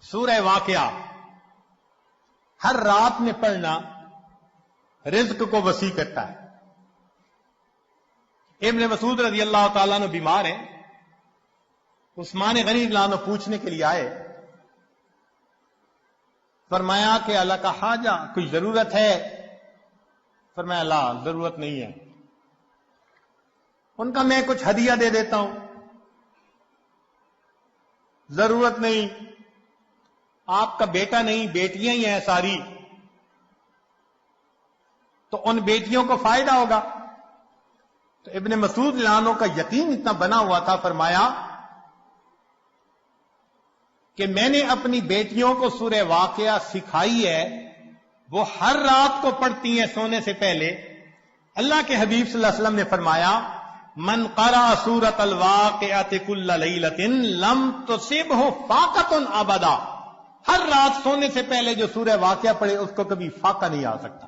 سورہ واقعہ ہر رات میں پڑھنا رزق کو وسیع کرتا ہے۔ ابن مسعود رضی اللہ تعالیٰ عنہ بیمار ہیں، عثمان غنی رضی اللہ عنہ پوچھنے کے لیے آئے، فرمایا کہ اللہ کا حاجہ کوئی ضرورت ہے؟ فرمایا لا، ضرورت نہیں ہے۔ ان کا میں کچھ ہدیہ دے دیتا ہوں۔ ضرورت نہیں، آپ کا بیٹا نہیں، بیٹیاں ہی ہیں ساری، تو ان بیٹیوں کو فائدہ ہوگا۔ تو ابن مسعود رضی اللہ عنہ کا یقین اتنا بنا ہوا تھا، فرمایا کہ میں نے اپنی بیٹیوں کو سورہ واقعہ سکھائی ہے، وہ ہر رات کو پڑھتی ہیں سونے سے پہلے۔ اللہ کے حبیب صلی اللہ علیہ وسلم نے فرمایا من قرأ سورۃ الواقعۃ کل لیلۃ لم تصبہ فاقۃ ابدا، ہر رات سونے سے پہلے جو سورہ واقعہ پڑھے اس کو کبھی فاقہ نہیں آ سکتا۔